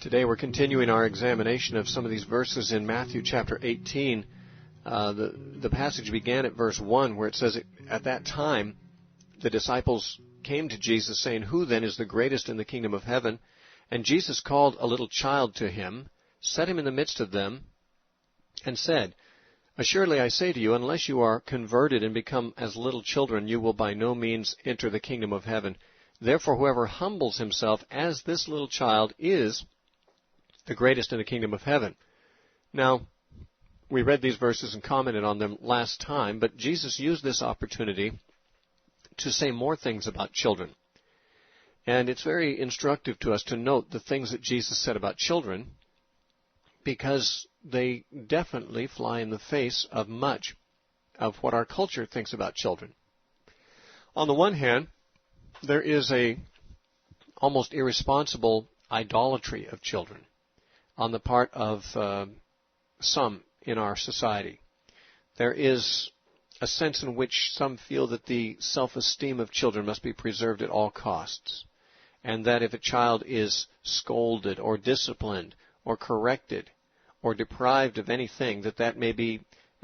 Today we're continuing our examination of some of these verses in Matthew chapter 18. The passage began at verse 1 where it says, "At that time the disciples came to Jesus saying, 'Who then is the greatest in the kingdom of heaven?' And Jesus called a little child to him, set him in the midst of them, and said, 'Assuredly I say to you, unless you are converted and become as little children, you will by no means enter the kingdom of heaven. Therefore whoever humbles himself as this little child is the greatest in the kingdom of heaven.'" Now, we read these verses and commented on them last time, but Jesus used this opportunity to say more things about children. And it's very instructive to us to note the things that Jesus said about children, because they definitely fly in the face of much of what our culture thinks about children. On the one hand, there is a almost irresponsible idolatry of children on the part of some in our society. There is a sense in which some feel that the self-esteem of children must be preserved at all costs, and that if a child is scolded or disciplined or corrected or deprived of anything, that may be,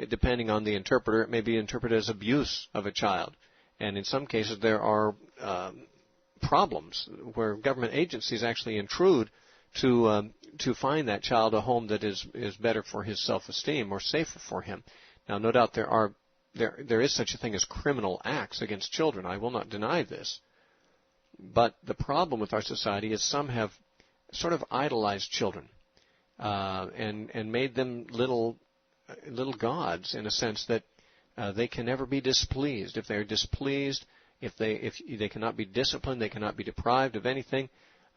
depending on the interpreter, it may be interpreted as abuse of a child. And in some cases there are problems where government agencies actually intrude to find that child a home that is better for his self-esteem or safer for him. Now, no doubt there is such a thing as criminal acts against children. I will not deny this. But the problem with our society is some have sort of idolized children and made them little gods, in a sense that they can never be displeased. If they're displeased, if they cannot be disciplined, they cannot be deprived of anything,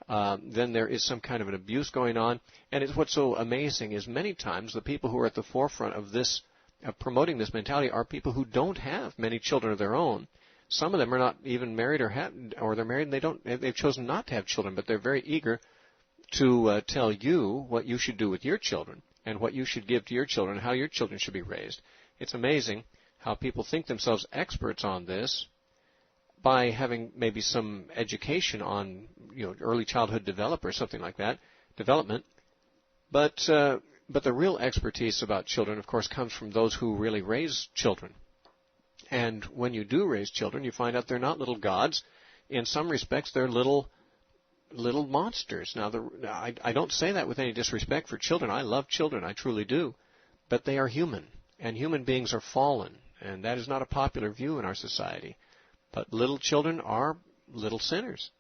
then there is some kind of an abuse going on. And what's so amazing is many times the people who are at the forefront of this, of promoting this mentality, are people who don't have many children of their own. Some of them are not even married, or they're married and they've chosen not to have children, but they're very eager to tell you what you should do with your children and what you should give to your children, how your children should be raised. It's amazing how people think themselves experts on this by having maybe some education on, early childhood development or something like that, development. But the real expertise about children, of course, comes from those who really raise children. And when you do raise children, you find out they're not little gods. In some respects, they're little monsters. Now, I don't say that with any disrespect for children. I love children. I truly do. But they are human, and human beings are fallen, and that is not a popular view in our society. But little children are little sinners.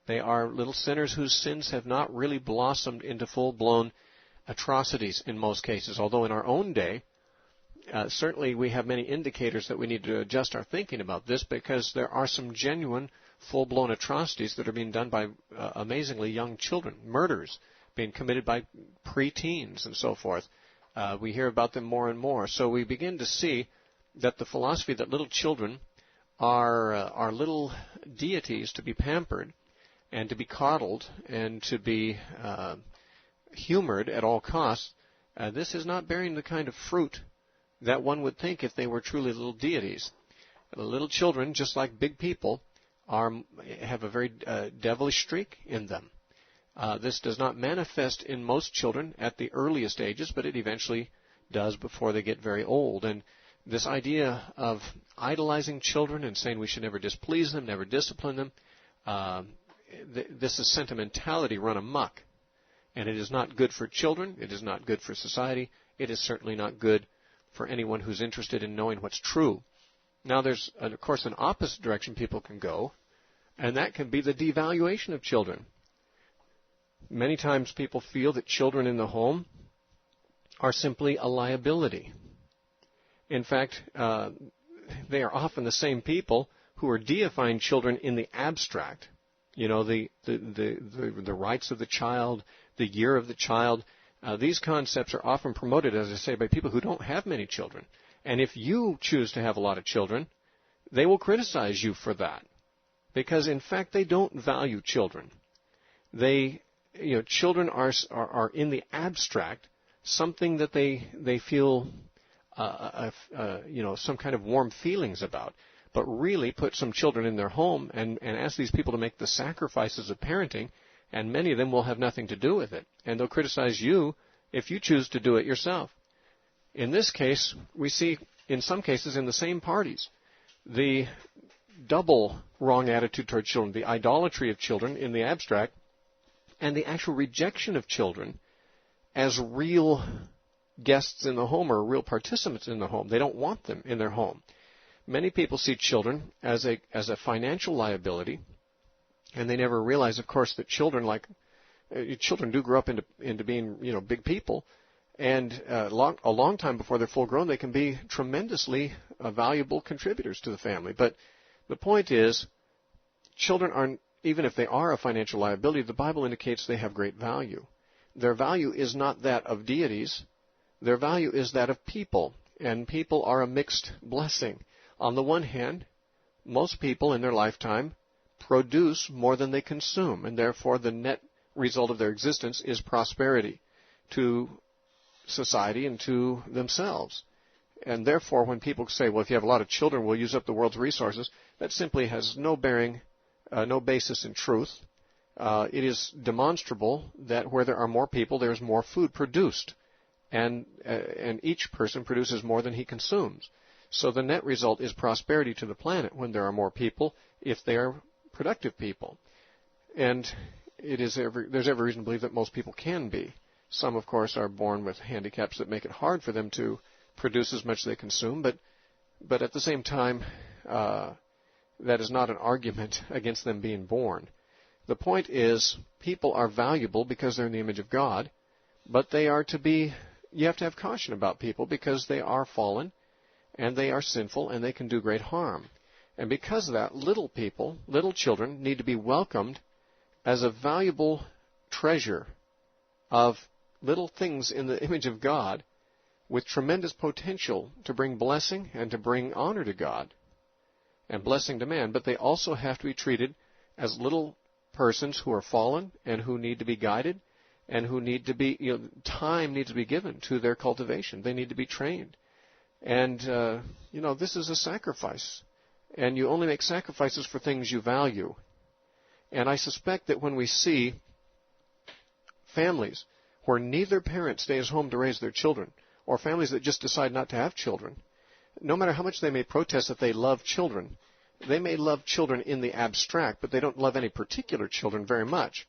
They are little sinners whose sins have not really blossomed into full-blown atrocities in most cases, although in our own day, certainly we have many indicators that we need to adjust our thinking about this, because there are some genuine full-blown atrocities that are being done by amazingly young children, murders being committed by preteens and so forth. We hear about them more and more. So we begin to see that the philosophy that little children are little deities to be pampered and to be coddled and to be humored at all costs, this is not bearing the kind of fruit that one would think if they were truly little deities. Little children, just like big people, have a very devilish streak in them. This does not manifest in most children at the earliest ages, but it eventually does before they get very old. And this idea of idolizing children and saying we should never displease them, never discipline them, this is sentimentality run amok. And it is not good for children. It is not good for society. It is certainly not good for anyone who's interested in knowing what's true. Now, there's, of course, an opposite direction people can go, and that can be the devaluation of children. Many times people feel that children in the home are simply a liability. In fact, they are often the same people who are deifying children in the abstract. The rights of the child, the year of the child. These concepts are often promoted, as I say, by people who don't have many children. And if you choose to have a lot of children, they will criticize you for that, because in fact they don't value children. Children are in the abstract something that they feel some kind of warm feelings about. But really put some children in their home and ask these people to make the sacrifices of parenting, And many of them will have nothing to do with it. And they'll criticize you if you choose to do it yourself. In this case, we see, in some cases, in the same parties, the double wrong attitude toward children, the idolatry of children in the abstract, and the actual rejection of children as real guests in the home or real participants in the home. They don't want them in their home. Many people see children as a financial liability, and they never realize, of course, that children do grow up into being, big people, and a long time before they're full grown, they can be tremendously valuable contributors to the family. But the point is, children aren't, even if they are a financial liability, the Bible indicates they have great value. Their value is not that of deities. Their value is that of people, and people are a mixed blessing. On the one hand, most people in their lifetime produce more than they consume, and therefore the net result of their existence is prosperity to society and to themselves. And therefore, when people say, well, if you have a lot of children, we'll use up the world's resources, that simply has no bearing, no basis in truth. It is demonstrable that where there are more people, there is more food produced, and each person produces more than he consumes. So the net result is prosperity to the planet when there are more people, if they are productive people. And there's every reason to believe that most people can be. Some, of course, are born with handicaps that make it hard for them to produce as much as they consume, but at the same time, that is not an argument against them being born. The point is, people are valuable because they're in the image of God, but you have to have caution about people because they are fallen, and they are sinful, and they can do great harm. And because of that, little people, little children, need to be welcomed as a valuable treasure of little things in the image of God with tremendous potential to bring blessing and to bring honor to God and blessing to man. But they also have to be treated as little persons who are fallen and who need to be guided and who need to be, time needs to be given to their cultivation. They need to be trained. And, this is a sacrifice. And you only make sacrifices for things you value. And I suspect that when we see families where neither parent stays home to raise their children, or families that just decide not to have children, no matter how much they may protest that they love children, they may love children in the abstract, but they don't love any particular children very much,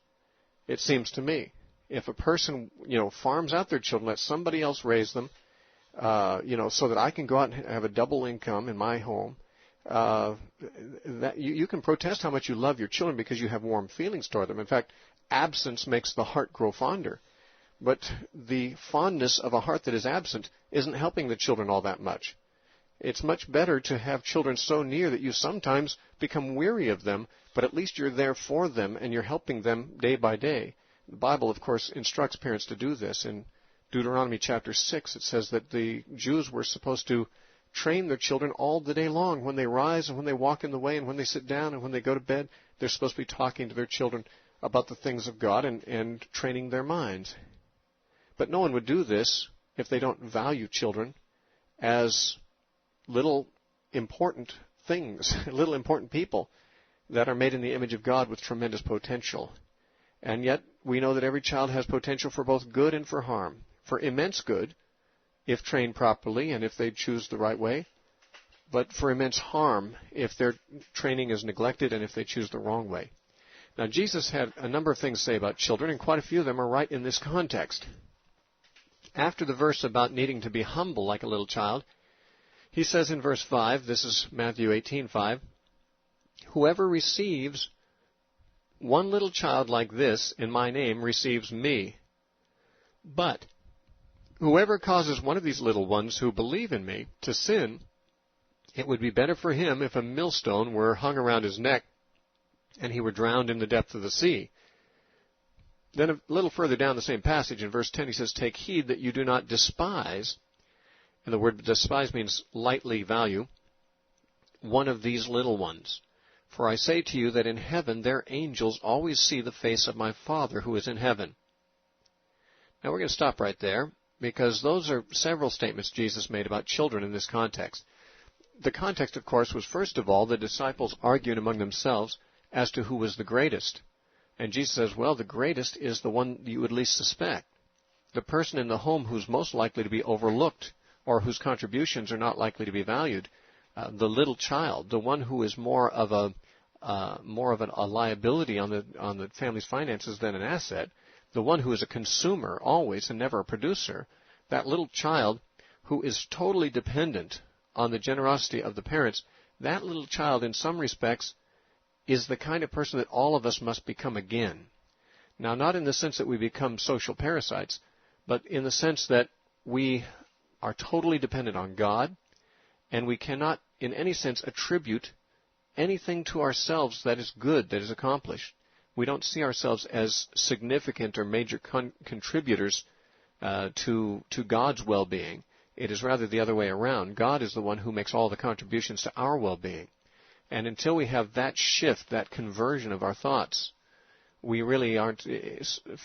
it seems to me. If a person, farms out their children, lets somebody else raise them, so that I can go out and have a double income in my home, that you can protest how much you love your children because you have warm feelings toward them. In fact, absence makes the heart grow fonder. But the fondness of a heart that is absent isn't helping the children all that much. It's much better to have children so near that you sometimes become weary of them, but at least you're there for them and you're helping them day by day. The Bible, of course, instructs parents to do this. In Deuteronomy chapter 6, it says that the Jews were supposed to train their children all the day long. When they rise and when they walk in the way and when they sit down and when they go to bed, they're supposed to be talking to their children about the things of God and training their minds. But no one would do this if they don't value children as little important things, little important people that are made in the image of God with tremendous potential. And yet we know that every child has potential for both good and for harm, for immense good if trained properly and if they choose the right way, but for immense harm if their training is neglected and if they choose the wrong way. Now, Jesus had a number of things to say about children, and quite a few of them are right in this context. After the verse about needing to be humble like a little child, he says in verse 5, this is Matthew 18:5, whoever receives one little child like this in my name receives me. But whoever causes one of these little ones who believe in me to sin, it would be better for him if a millstone were hung around his neck and he were drowned in the depth of the sea. Then a little further down the same passage, in verse 10, he says, take heed that you do not despise, and the word despise means lightly value, one of these little ones. For I say to you that in heaven their angels always see the face of my Father who is in heaven. Now we're going to stop right there, because those are several statements Jesus made about children in this context. The context, of course, was first of all the disciples arguing among themselves as to who was the greatest. And Jesus says, well, the greatest is the one you would least suspect. The person in the home who's most likely to be overlooked or whose contributions are not likely to be valued, the little child, the one who is more of a liability on the family's finances than an asset, the one who is a consumer always and never a producer, that little child who is totally dependent on the generosity of the parents, that little child in some respects is the kind of person that all of us must become again. Now, not in the sense that we become social parasites, but in the sense that we are totally dependent on God, and we cannot in any sense attribute anything to ourselves that is good, that is accomplished. We don't see ourselves as significant or major contributors to God's well-being. It is rather the other way around. God is the one who makes all the contributions to our well-being. And until we have that shift, that conversion of our thoughts, we really aren't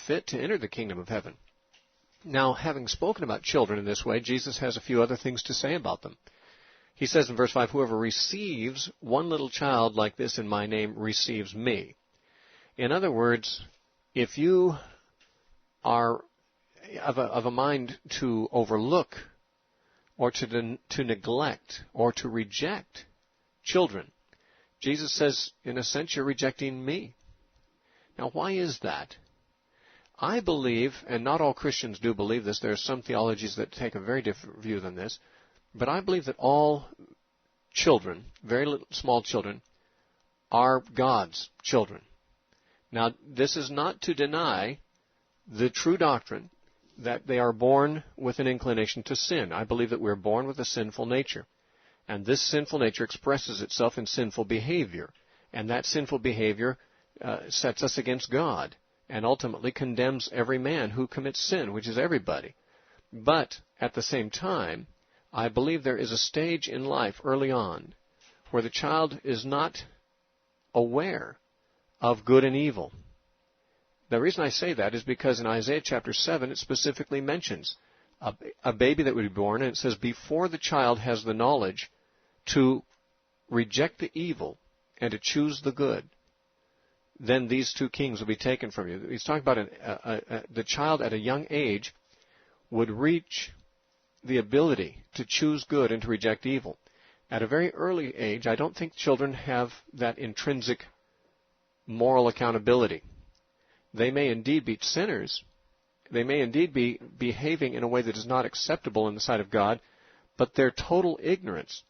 fit to enter the kingdom of heaven. Now, having spoken about children in this way, Jesus has a few other things to say about them. He says in verse 5, whoever receives one little child like this in my name receives me. In other words, if you are of a mind to overlook or to neglect or to reject children, Jesus says, in a sense, you're rejecting me. Now, why is that? I believe, and not all Christians do believe this, there are some theologies that take a very different view than this, but I believe that all children, very little, small children, are God's children. Now, this is not to deny the true doctrine that they are born with an inclination to sin. I believe that we're born with a sinful nature. And this sinful nature expresses itself in sinful behavior. And that sinful behavior sets us against God and ultimately condemns every man who commits sin, which is everybody. But at the same time, I believe there is a stage in life early on where the child is not aware of good and evil. The reason I say that is because in Isaiah chapter 7 it specifically mentions a baby that would be born, and it says, before the child has the knowledge to reject the evil and to choose the good, then these two kings will be taken from you. He's talking about the child at a young age would reach the ability to choose good and to reject evil. At a very early age, I don't think children have that intrinsic moral accountability. They may indeed be sinners. They may indeed be behaving in a way that is not acceptable in the sight of God, but their total ignorance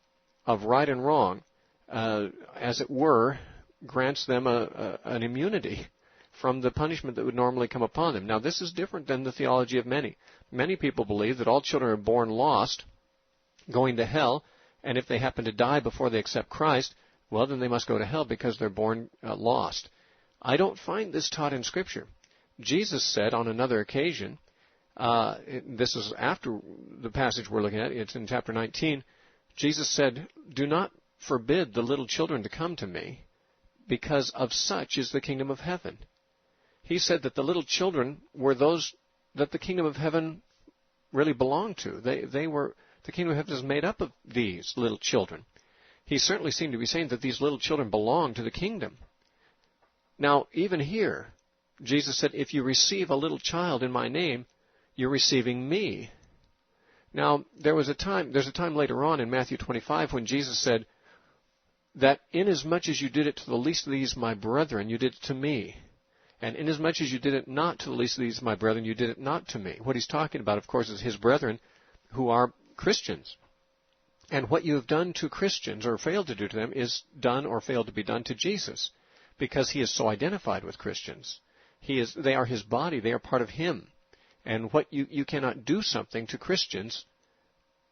of right and wrong, as it were, grants them an immunity from the punishment that would normally come upon them. Now, this is different than the theology of many. Many people believe that all children are born lost, going to hell, and if they happen to die before they accept Christ, well, then they must go to hell because they're born lost. I don't find this taught in Scripture. Jesus said on another occasion, this is after the passage we're looking at, it's in chapter 19, Jesus said, do not forbid the little children to come to me, because of such is the kingdom of heaven. He said that the little children were those that the kingdom of heaven really belonged to. They were, the kingdom of heaven is made up of these little children. He certainly seemed to be saying that these little children belong to the kingdom. Now, even here, Jesus said, if you receive a little child in my name, you're receiving me. Now, there's a time later on in Matthew 25 when Jesus said that inasmuch as you did it to the least of these, my brethren, you did it to me. And inasmuch as you did it not to the least of these, my brethren, you did it not to me. What he's talking about, of course, is his brethren who are Christians. And what you have done to Christians or failed to do to them is done or failed to be done to Jesus, because he is so identified with Christians. They are his body. They are part of him. And what you cannot do something to Christians,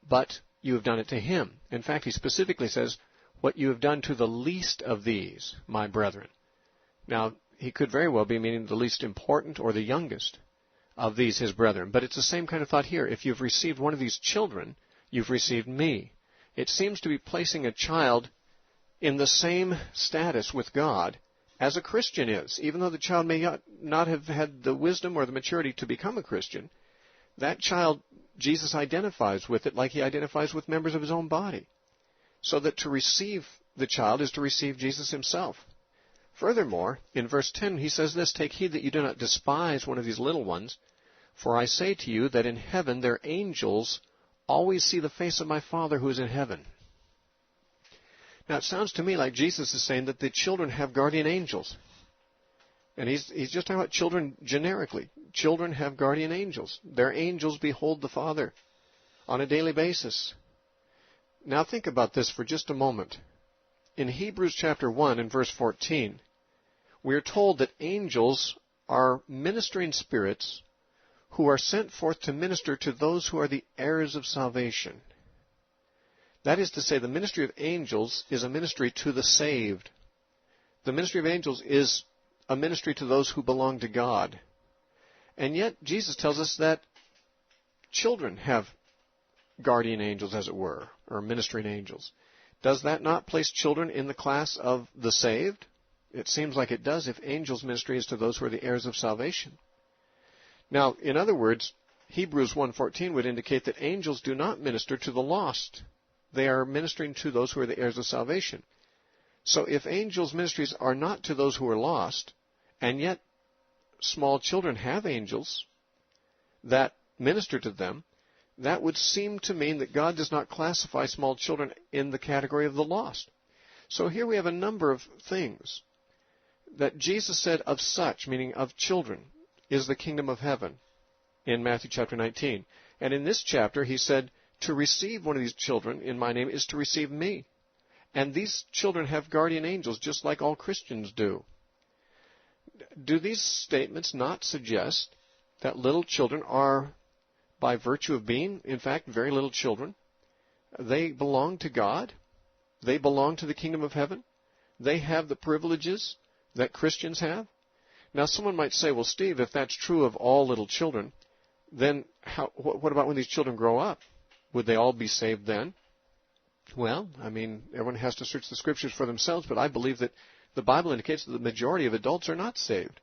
but you have done it to him. In fact, he specifically says, what you have done to the least of these, my brethren. Now, he could very well be meaning the least important or the youngest of these, his brethren. But it's the same kind of thought here. If you've received one of these children, you've received me. It seems to be placing a child in the same status with God as a Christian is. Even though the child may not have had the wisdom or the maturity to become a Christian, that child, Jesus identifies with it like he identifies with members of his own body. So that to receive the child is to receive Jesus himself. Furthermore, in verse 10, he says this, "Take heed that you do not despise one of these little ones, for I say to you that in heaven their angels always see the face of my Father who is in heaven." Now, it sounds to me like Jesus is saying that the children have guardian angels. And he's just talking about children generically. Children have guardian angels. Their angels behold the Father on a daily basis. Now think about this for just a moment. In Hebrews chapter 1 and verse 14, we are told that angels are ministering spirits who are sent forth to minister to those who are the heirs of salvation. That is to say, the ministry of angels is a ministry to the saved. The ministry of angels is a ministry to those who belong to God. And yet, Jesus tells us that children have guardian angels, as it were, or ministering angels. Does that not place children in the class of the saved? It seems like it does if angels' ministry is to those who are the heirs of salvation. Now, in other words, Hebrews 1:14 would indicate that angels do not minister to the lost. They are ministering to those who are the heirs of salvation. So if angels' ministries are not to those who are lost, and yet small children have angels that minister to them, that would seem to mean that God does not classify small children in the category of the lost. So here we have a number of things that Jesus said of such, meaning of children, is the kingdom of heaven in Matthew chapter 19. And in this chapter he said, to receive one of these children in my name is to receive me. And these children have guardian angels just like all Christians do. Do these statements not suggest that little children are, by virtue of being, in fact, very little children, they belong to God? They belong to the kingdom of heaven? They have the privileges that Christians have? Now, someone might say, well, Steve, if that's true of all little children, then what about when these children grow up? Would they all be saved then? Well, I mean, everyone has to search the Scriptures for themselves, but I believe that the Bible indicates that the majority of adults are not saved.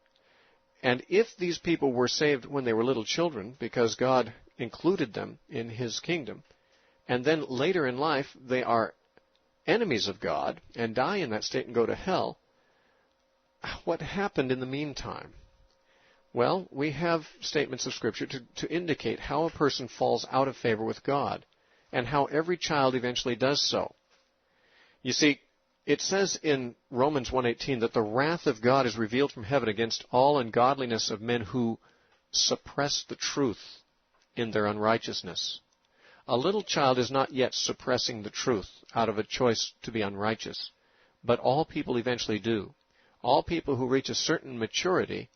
And if these people were saved when they were little children, because God included them in His kingdom, and then later in life they are enemies of God and die in that state and go to hell, what happened in the meantime? Well, we have statements of Scripture to indicate how a person falls out of favor with God, and how every child eventually does so. You see, it says in Romans 1:18 that the wrath of God is revealed from heaven against all ungodliness of men who suppress the truth in their unrighteousness. A little child is not yet suppressing the truth out of a choice to be unrighteous, but all people eventually do. All people who reach a certain maturity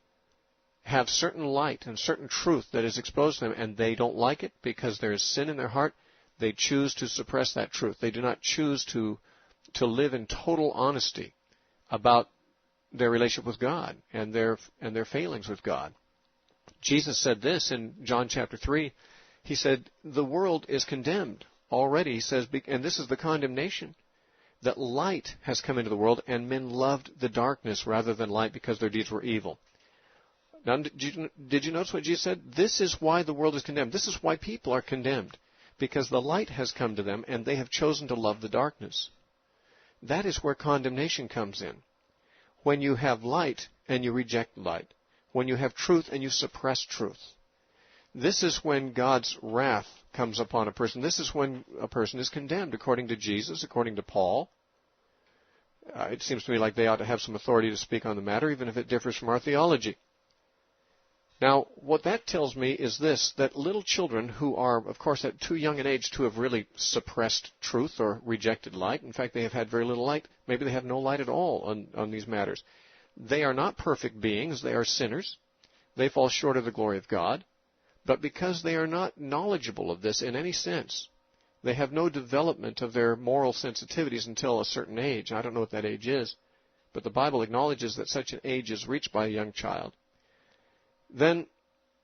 have certain light and certain truth that is exposed to them, and they don't like it because there is sin in their heart. They choose to suppress that truth. They do not choose to live in total honesty about their relationship with God and their failings with God. Jesus said this in John chapter 3. He said, the world is condemned already. He says, and this is the condemnation, that light has come into the world, and men loved the darkness rather than light because their deeds were evil. Now, did you notice what Jesus said? This is why the world is condemned. This is why people are condemned, because the light has come to them, and they have chosen to love the darkness. That is where condemnation comes in. When you have light and you reject light. When you have truth and you suppress truth. This is when God's wrath comes upon a person. This is when a person is condemned, according to Jesus, according to Paul. It seems to me like they ought to have some authority to speak on the matter, even if it differs from our theology. Now, what that tells me is this, that little children who are, of course, at too young an age to have really suppressed truth or rejected light, in fact, they have had very little light, maybe they have no light at all on these matters. They are not perfect beings, they are sinners. They fall short of the glory of God. But because they are not knowledgeable of this in any sense, they have no development of their moral sensitivities until a certain age. I don't know what that age is, but the Bible acknowledges that such an age is reached by a young child. Then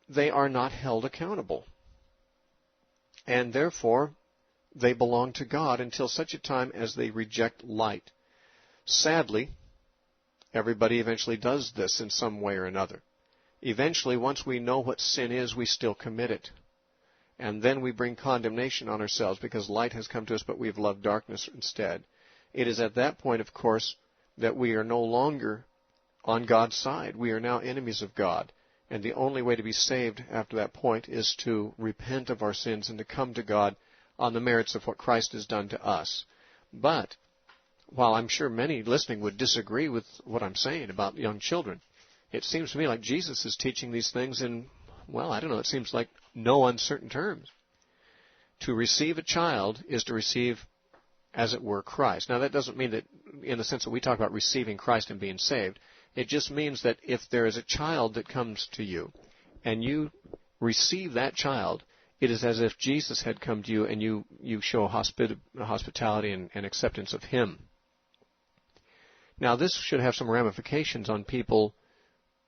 they are not held accountable. And therefore, they belong to God until such a time as they reject light. Sadly, everybody eventually does this in some way or another. Eventually, once we know what sin is, we still commit it. And then we bring condemnation on ourselves because light has come to us, but we've loved darkness instead. It is at that point, of course, that we are no longer on God's side. We are now enemies of God. And the only way to be saved after that point is to repent of our sins and to come to God on the merits of what Christ has done to us. But while I'm sure many listening would disagree with what I'm saying about young children, it seems to me like Jesus is teaching these things in, well, I don't know, it seems like no uncertain terms. To receive a child is to receive, as it were, Christ. Now, that doesn't mean that in the sense that we talk about receiving Christ and being saved. It just means that if there is a child that comes to you and you receive that child, it is as if Jesus had come to you and you show hospitality and acceptance of him. Now, this should have some ramifications on people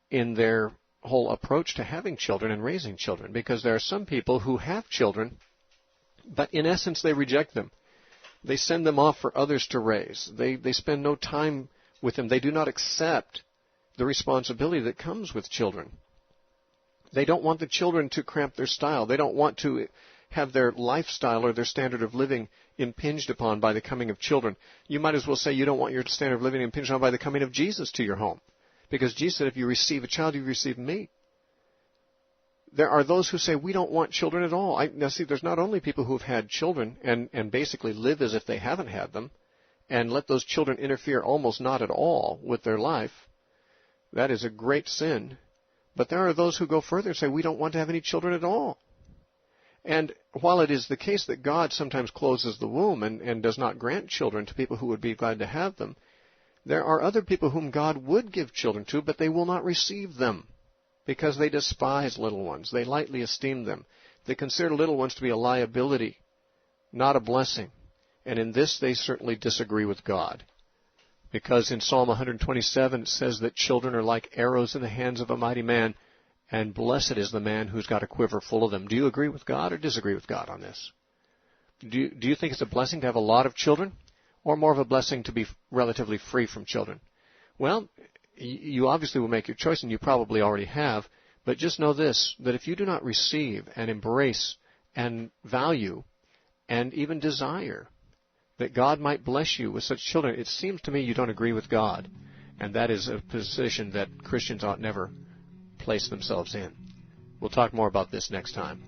in their whole approach to having children and raising children, because there are some people who have children, but in essence they reject them. They send them off for others to raise. They spend no time with them. They do not accept the responsibility that comes with children. They don't want the children to cramp their style. They don't want to have their lifestyle or their standard of living impinged upon by the coming of children. You might as well say you don't want your standard of living impinged on by the coming of Jesus to your home. Because Jesus said, if you receive a child, you receive me. There are those who say, we don't want children at all. Now see, there's not only people who have had children and basically live as if they haven't had them, and let those children interfere almost not at all with their life. That is a great sin. But there are those who go further and say, we don't want to have any children at all. And while it is the case that God sometimes closes the womb and does not grant children to people who would be glad to have them, there are other people whom God would give children to, but they will not receive them because they despise little ones. They lightly esteem them. They consider little ones to be a liability, not a blessing. And in this they certainly disagree with God. Because in Psalm 127 it says that children are like arrows in the hands of a mighty man, and blessed is the man who's got a quiver full of them. Do you agree with God or disagree with God on this? Do you think it's a blessing to have a lot of children, or more of a blessing to be relatively free from children? Well, you obviously will make your choice, and you probably already have, but just know this, that if you do not receive and embrace and value and even desire that God might bless you with such children, it seems to me you don't agree with God. And that is a position that Christians ought never place themselves in. We'll talk more about this next time.